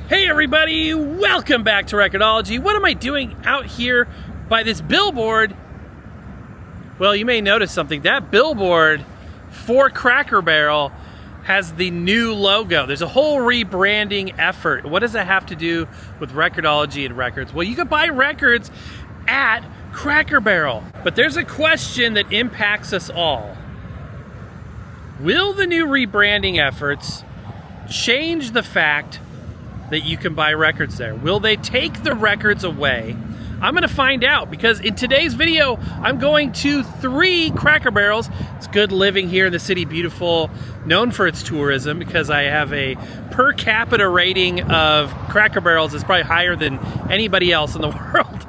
Hey everybody, welcome back to Record-ology. What am I doing out here by this billboard? Well, you may notice something. That billboard for Cracker Barrel has the new logo. There's a whole rebranding effort. What does that have to do with Record-ology and records? Well, you can buy records at Cracker Barrel, but there's a question that impacts us all. Will the new rebranding efforts change the fact that you can buy records there? Will they take the records away? I'm gonna find out, because in today's video, I'm going to 3 Cracker Barrels. It's good living here in the city, beautiful, known for its tourism, because I have a per capita rating of Cracker Barrels that's probably higher than anybody else in the world.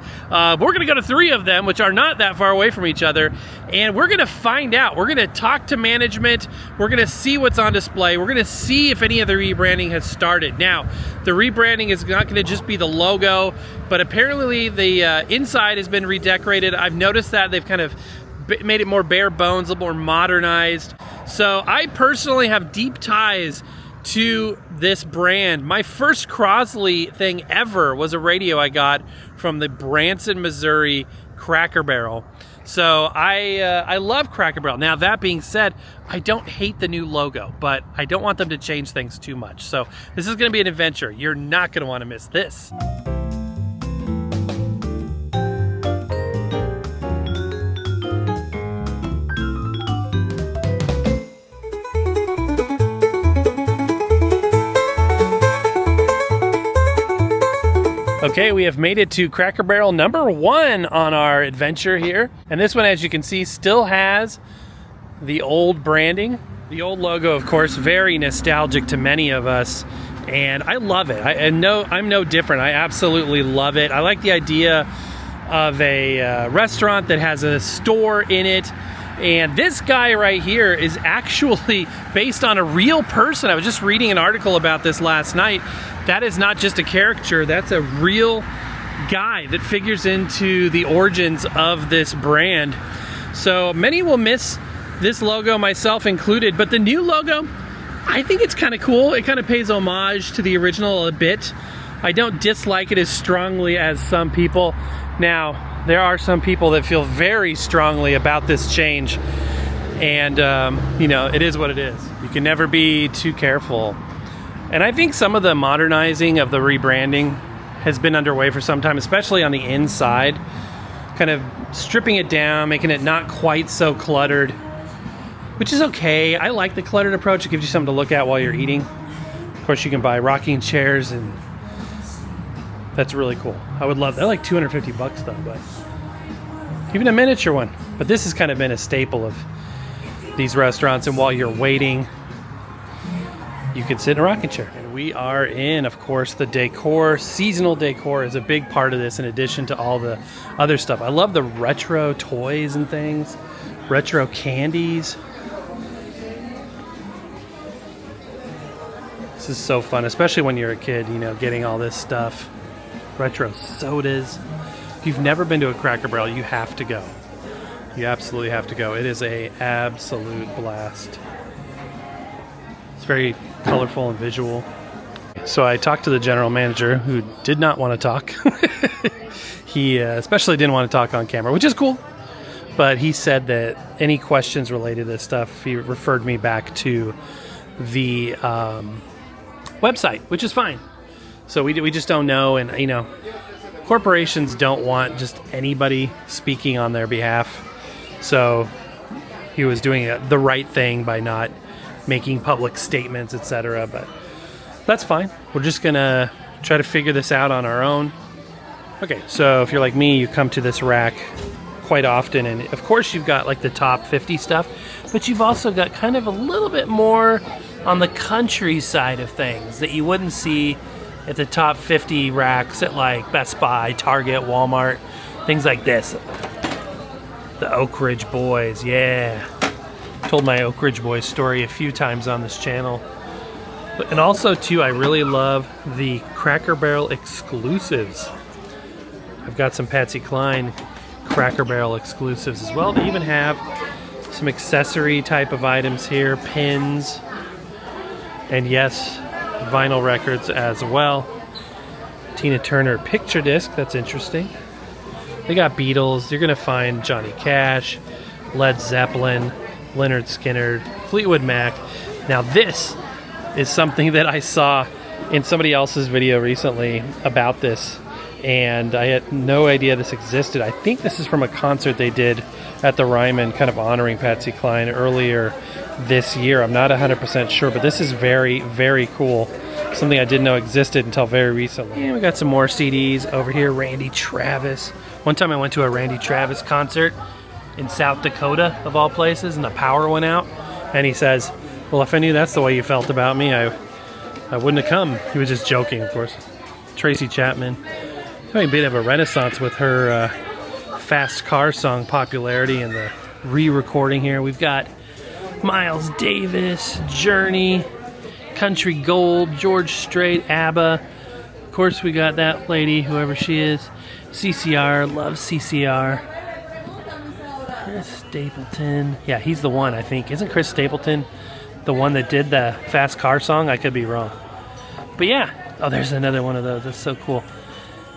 We're gonna go to 3 of them, which are not that far away from each other, and we're gonna find out. We're gonna talk to management, we're gonna see what's on display, we're gonna see if any of the rebranding has started. Now, the rebranding is not gonna just be the logo, but apparently the inside has been redecorated. I've noticed that they've kind of made it more bare bones, a little more modernized. So I personally have deep ties to this brand. My first Crosley thing ever was a radio I got from the Branson, Missouri Cracker Barrel. So I love Cracker Barrel. Now, that being said, I don't hate the new logo, but I don't want them to change things too much. So this is gonna be an adventure. You're not gonna wanna miss this. Okay, we have made it to Cracker Barrel number 1 on our adventure here. And this one, as you can see, still has the old branding. The old logo, of course, very nostalgic to many of us. And I love it. I'm no different. I absolutely love it. I like the idea of a restaurant that has a store in it. And this guy right here is actually based on a real person. I was just reading an article about this last night. That is not just a caricature, that's a real guy that figures into the origins of this brand. So many will miss this logo, myself included, but the new logo, I think it's kind of cool. It kind of pays homage to the original a bit. I don't dislike it as strongly as some people. Now, there are some people that feel very strongly about this change, and you know, it is what it is. You can never be too careful. And I think some of the modernizing of the rebranding has been underway for some time, especially on the inside, kind of stripping it down, making it not quite so cluttered, which is okay. I like the cluttered approach. It gives you something to look at while you're eating. Of course, you can buy rocking chairs, and that's really cool. I would love that. They're like 250 bucks though, but even a miniature one. But this has kind of been a staple of these restaurants, and while you're waiting, you can sit in a rocking chair. And we are in, of course, the decor. Seasonal decor is a big part of this, in addition to all the other stuff. I love the retro toys and things, retro candies. This is so fun, especially when you're a kid, you know, getting all this stuff. Retro sodas. If you've never been to a Cracker Barrel, you have to go. You absolutely have to go. It is an absolute blast. It's very colorful and visual. So I talked to the general manager, who did not want to talk. He especially didn't want to talk on camera, which is cool. But he said that any questions related to this stuff, he referred me back to the website, which is fine. So we just don't know, and you know, corporations don't want just anybody speaking on their behalf. So he was doing the right thing by not making public statements, etc. But that's fine. We're just gonna try to figure this out on our own. Okay, so if you're like me, you come to this rack quite often, and of course you've got like the top 50 stuff, but you've also got kind of a little bit more on the country side of things that you wouldn't see at the top 50 racks at like Best Buy, Target, Walmart, things like this. The Oak Ridge Boys, yeah. Told my Oak Ridge Boys story a few times on this channel. And also too, I really love the Cracker Barrel exclusives. I've got some Patsy Cline Cracker Barrel exclusives as well. They even have some accessory type of items here, pins, and yes, vinyl records as well. Tina Turner picture disc. That's interesting. They got Beatles. You're going to find Johnny Cash, Led Zeppelin, Lynyrd Skynyrd, Fleetwood Mac. Now this is something that I saw in somebody else's video recently about this, and I had no idea this existed. I think this is from a concert they did at the Ryman, kind of honoring Patsy Cline earlier this year. I'm not 100% sure, but this is very, very cool. Something I didn't know existed until very recently. And we got some more CDs over here. Randy Travis. One time I went to a Randy Travis concert in South Dakota, of all places, and the power went out. And he says, well, if I knew that's the way you felt about me, I wouldn't have come. He was just joking, of course. Tracy Chapman. Having a bit of a renaissance with her fast car song popularity and the re-recording here. We've got Miles Davis, Journey, Country Gold, George Strait, ABBA. Of course, we got that lady, whoever she is. CCR, love CCR. Chris Stapleton. Yeah, he's the one, I think. Isn't Chris Stapleton the one that did the fast car song? I could be wrong. But yeah. Oh, there's another one of those. That's so cool.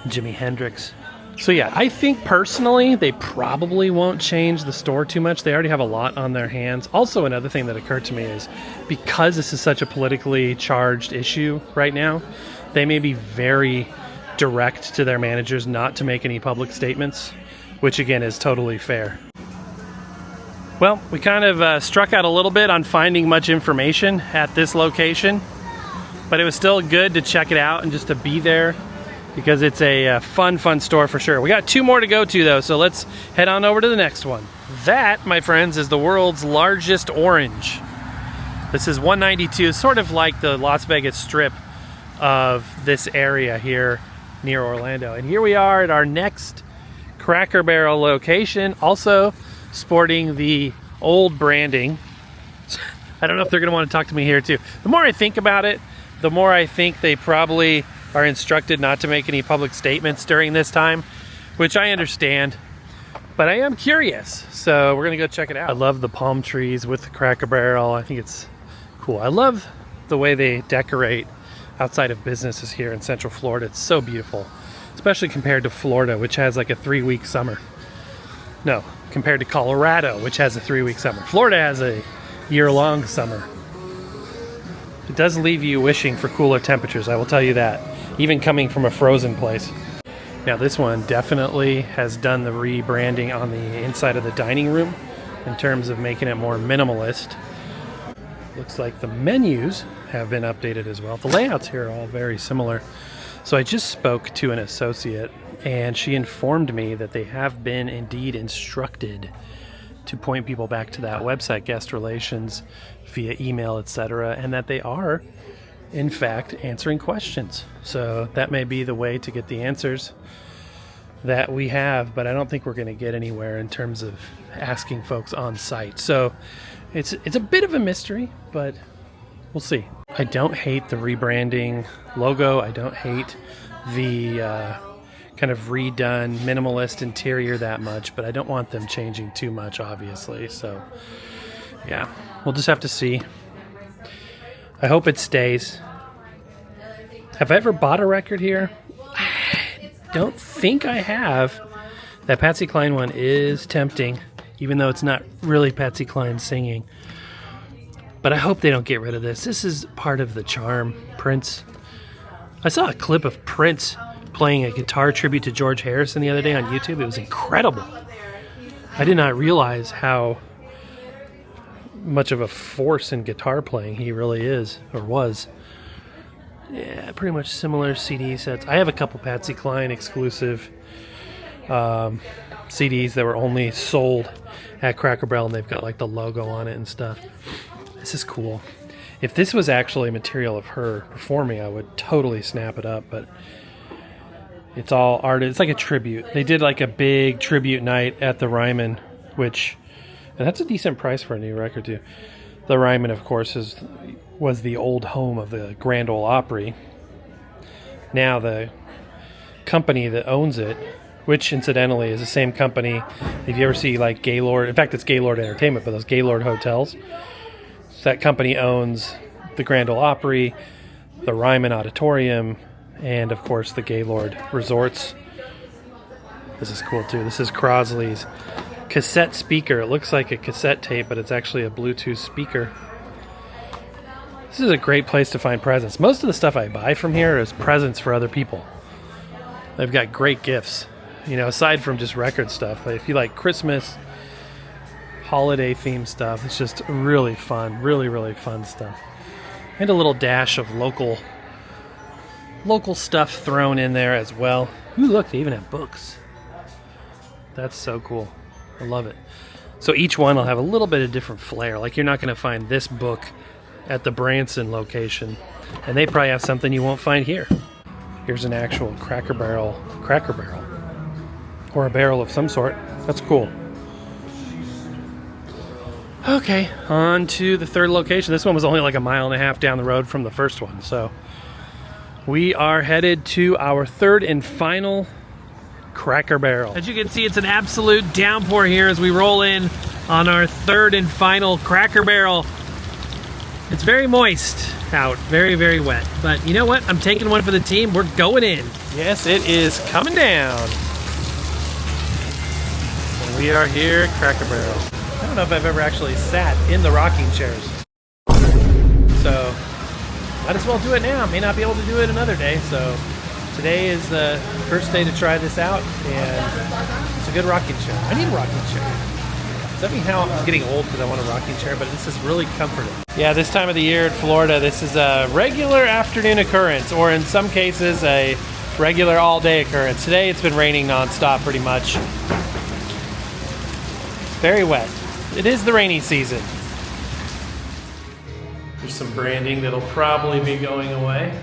Jimi Hendrix. So yeah, I think personally they probably won't change the store too much. They already have a lot on their hands. Also, another thing that occurred to me is because this is such a politically charged issue right now, they may be very direct to their managers not to make any public statements, which again is totally fair. Well, we kind of struck out a little bit on finding much information at this location, but it was still good to check it out and just to be there, because it's a fun store for sure. We got 2 more to go to though, so let's head on over to the next one. That, my friends, is the world's largest orange. This is 192, sort of like the Las Vegas Strip of this area here near Orlando. And here we are at our next Cracker Barrel location, also sporting the old branding. I don't know if they're gonna want to talk to me here too. The more I think about it, the more I think they probably are instructed not to make any public statements during this time, which I understand, but I am curious, so we're gonna go check it out. I love the palm trees with the Cracker Barrel. I think it's cool. I love the way they decorate outside of businesses here in Central Florida. It's so beautiful, especially compared to Florida, which has like a 3-week summer. No, compared to Colorado, which has a 3-week summer. Florida has a year-long summer. It does leave you wishing for cooler temperatures, I will tell you that, even coming from a frozen place. Now this one definitely has done the rebranding on the inside of the dining room in terms of making it more minimalist. Looks like the menus have been updated as well. The layouts here are all very similar. So I just spoke to an associate and she informed me that they have been indeed instructed to point people back to that website, guest relations, via email, etc., and that they are in fact answering questions. So that may be the way to get the answers that we have, but I don't think we're going to get anywhere in terms of asking folks on site. So it's a bit of a mystery, but we'll see. I don't hate the rebranding logo. I don't hate the kind of redone minimalist interior that much, but I don't want them changing too much, obviously. So yeah, we'll just have to see. I hope it stays. Have I ever bought a record here? I don't think I have. That Patsy Cline one is tempting, even though it's not really Patsy Cline singing. But I hope they don't get rid of this. This is part of the charm. Prince. I saw a clip of Prince playing a guitar tribute to George Harrison the other day on YouTube. It was incredible. I did not realize how much of a force in guitar playing he really is, or was. Yeah, pretty much similar CD sets. I have a couple Patsy Cline exclusive CDs that were only sold at Cracker Barrel, and they've got like the logo on it and stuff. This is cool. If this was actually material of her performing, I would totally snap it up, but it's all art. It's like a tribute. They did like a big tribute night at the Ryman, which, and that's a decent price for a new record too. The Ryman, of course, was the old home of the Grand Ole Opry. Now the company that owns it, which incidentally is the same company, if you ever see like Gaylord, in fact it's Gaylord Entertainment, but those Gaylord hotels, that company owns the Grand Ole Opry, the Ryman Auditorium, And of course the Gaylord Resorts. This is cool too. This is Crosley's cassette speaker. It looks like a cassette tape, but it's actually a Bluetooth speaker. This is a great place to find presents. Most of the stuff I buy from here is presents for other people. They've got great gifts, you know, aside from just record stuff. If you like Christmas, holiday themed stuff, it's just really fun, really fun stuff. And a little dash of local stuff thrown in there as well. Ooh, look, they even have books. That's so cool. I love it. So each one will have a little bit of different flair. Like you're not going to find this book at the Branson location, and they probably have something you won't find here. Here's an actual Cracker Barrel, or a barrel of some sort. That's cool. Okay, on to the third location. This one was only like a mile and a half down the road from the first one, so we are headed to our third and final Cracker Barrel. As you can see, it's an absolute downpour here as we roll in on our third and final Cracker Barrel. It's very moist out, very wet. But you know what? I'm taking one for the team. We're going in. Yes, it is coming down. And we are here at Cracker Barrel. I don't know if I've ever actually sat in the rocking chairs. So, might as well do it now. May not be able to do it another day. So, today is the first day to try this out. And it's a good rocking chair. I need a rocking chair. Does that mean how I'm getting old because I want a rocking chair? But this is really comforting. Yeah, this time of the year in Florida, this is a regular afternoon occurrence, or in some cases, a regular all-day occurrence. Today, it's been raining nonstop pretty much. Very wet. It is the rainy season. There's some branding that'll probably be going away.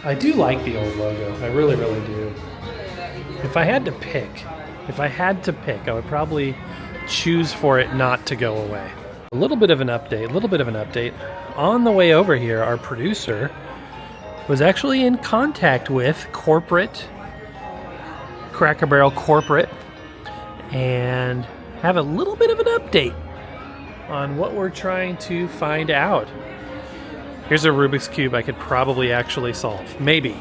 I do like the old logo. I really do. If I had to pick, I would probably choose for it not to go away. A little bit of an update. On the way over here, our producer was actually in contact with Cracker Barrel corporate, and have a little bit of an update on what we're trying to find out. Here's a Rubik's Cube I could probably actually solve. Maybe.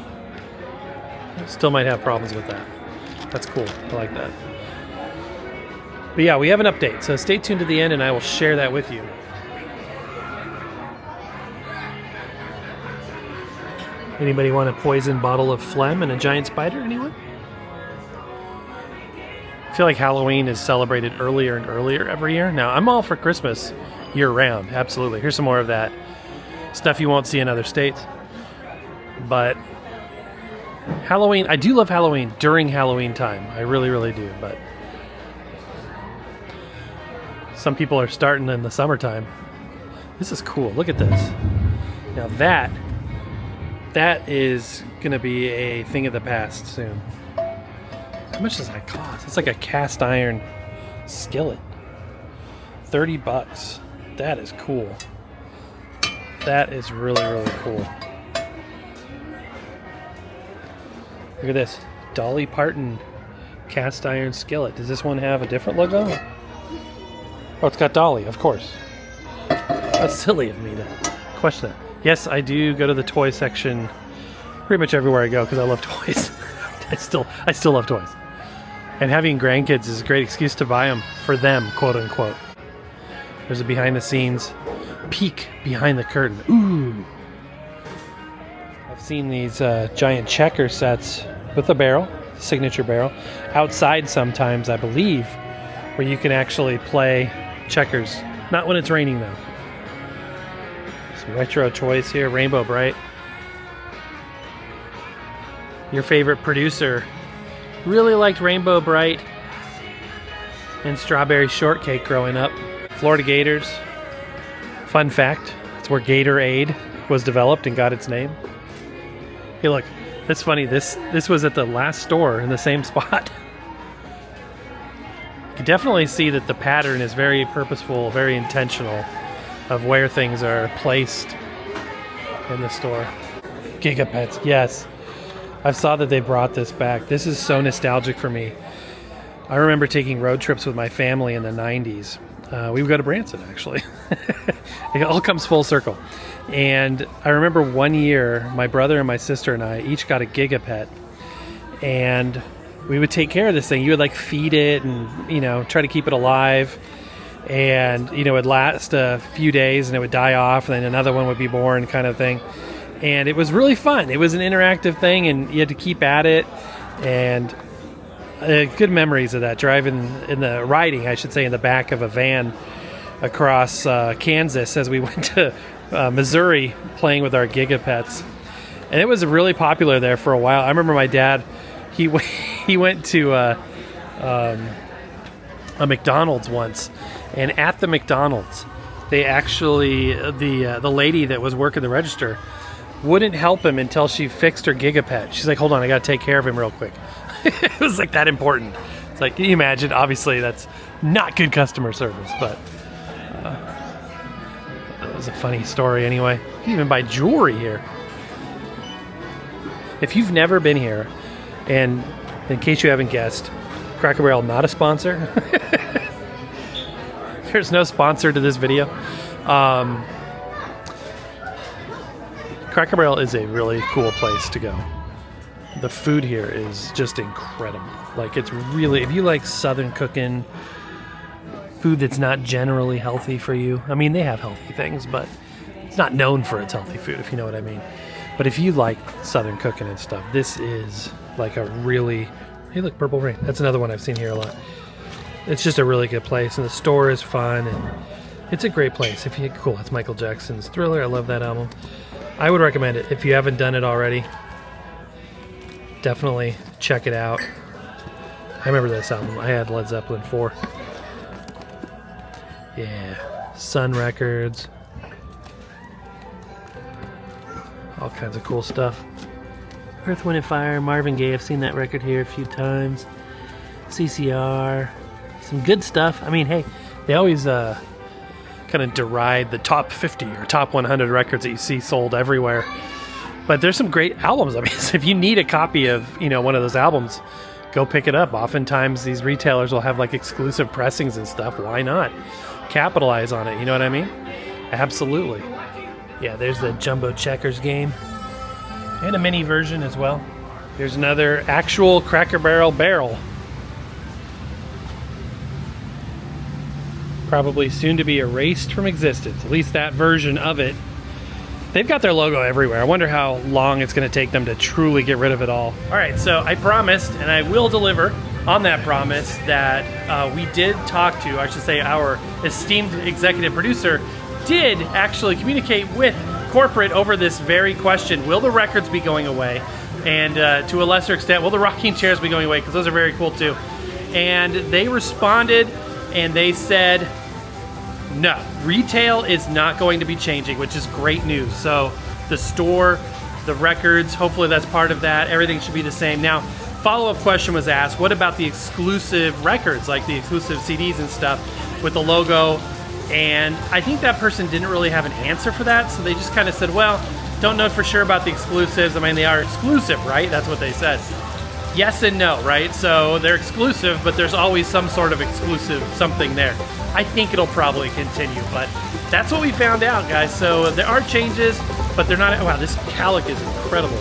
Still might have problems with that. That's cool. I like that. But yeah, we have an update, so stay tuned to the end and I will share that with you. Anybody want a poison bottle of phlegm and a giant spider? Anyone? I feel like Halloween is celebrated earlier and earlier every year. Now, I'm all for Christmas year-round, absolutely. Here's some more of that stuff you won't see in other states. But Halloween, I do love Halloween during Halloween time. I really do, but some people are starting in the summertime. This is cool. Look at this. Now that is going to be a thing of the past soon. How much does that cost? It's like a cast iron skillet. $30. That is cool. That is really cool. Look at this. Dolly Parton cast iron skillet. Does this one have a different logo? Oh, it's got Dolly, of course. That's silly of me to question that. Yes, I do go to the toy section pretty much everywhere I go because I love toys. I still love toys. And having grandkids is a great excuse to buy them for them, quote unquote. There's a behind the scenes peek behind the curtain. Ooh. I've seen these giant checker sets with a barrel, signature barrel, outside sometimes, I believe, where you can actually play checkers. Not when it's raining though. Some retro toys here, Rainbow Bright. Your favorite producer really liked Rainbow Bright and Strawberry Shortcake growing up. Florida Gators. Fun fact, it's where Gatorade was developed and got its name. Hey look, that's funny, this was at the last store in the same spot. You can definitely see that the pattern is very purposeful, very intentional of where things are placed in the store. Gigapets, yes. I saw that they brought this back. This is so nostalgic for me. I remember taking road trips with my family in the 90s. We would go to Branson, actually. It all comes full circle. And I remember one year, my brother and my sister and I each got a Gigapet, and we would take care of this thing. You would like feed it and, you know, try to keep it alive. And, you know, it would last a few days and it would die off, and then another one would be born, kind of thing. And it was really fun. It was an interactive thing, and you had to keep at it. And good memories of that, riding, I should say, in the back of a van across Kansas as we went to Missouri playing with our Gigapets. And it was really popular there for a while. I remember my dad, he went to a McDonald's once, and at the McDonald's, they actually, the lady that was working the register wouldn't help him until she fixed her Gigapet. She's like, hold on, I got to take care of him real quick. It was like that important. It's like, can you imagine? Obviously, that's not good customer service, but that was a funny story anyway. You can even buy jewelry here. If you've never been here, and in case you haven't guessed, Cracker Barrel not a sponsor. There's no sponsor to this video. Cracker Barrel is a really cool place to go. The food here is just incredible. Like, it's really, if you like Southern cooking, food that's not generally healthy for you. I mean, they have healthy things, but it's not known for its healthy food, if you know what I mean. But if you like Southern cooking and stuff, this is like a really, hey look, Purple Rain. That's another one I've seen here a lot. It's just a really good place, and the store is fun, and it's a great place. If you, cool, that's Michael Jackson's Thriller. I love that album. I would recommend it if you haven't done it already. Definitely check it out. I remember this album. I had Led Zeppelin 4. Yeah, Sun Records. All kinds of cool stuff. Earth, Wind & Fire, Marvin Gaye. I've seen that record here a few times. CCR. Some good stuff. I mean, hey, they always kind of deride the top 50 or top 100 records that you see sold everywhere. But there's some great albums. I mean, if you need a copy of, you know, one of those albums, go pick it up. Oftentimes these retailers will have like exclusive pressings and stuff. Why not capitalize on it? You know what I mean? Absolutely. Yeah, there's the Jumbo Checkers game and a mini version as well. There's another actual Cracker Barrel barrel. Probably soon to be erased from existence. At least that version of it. They've got their logo everywhere. I wonder how long it's going to take them to truly get rid of it all. All right, so I promised, and I will deliver on that promise, that we did talk to, I should say, our esteemed executive producer did actually communicate with corporate over this very question. Will the records be going away? And to a lesser extent, will the rocking chairs be going away? Because those are very cool too. And they responded, and they said, no, retail is not going to be changing, which is great news. So the store, the records, hopefully that's part of that. Everything should be the same. Now, follow-up question was asked, what about the exclusive records, like the exclusive CDs and stuff with the logo? And I think that person didn't really have an answer for that. So they just kind of said, well, don't know for sure about the exclusives. I mean, they are exclusive, right? That's what they said. Yes and no, right? So they're exclusive, but there's always some sort of exclusive something there. I think it'll probably continue, but that's what we found out, guys. So there are changes, but they're not, wow, this calic is incredible.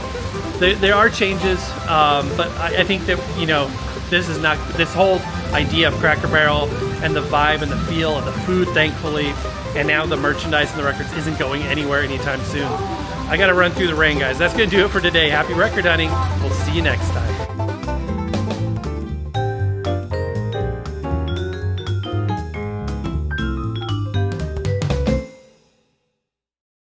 There are changes, but I think that, you know, this is not, this whole idea of Cracker Barrel and the vibe and the feel of the food, thankfully, and now the merchandise and the records isn't going anywhere anytime soon. I got to run through the rain, guys. That's going to do it for today. Happy record hunting. We'll see you next time.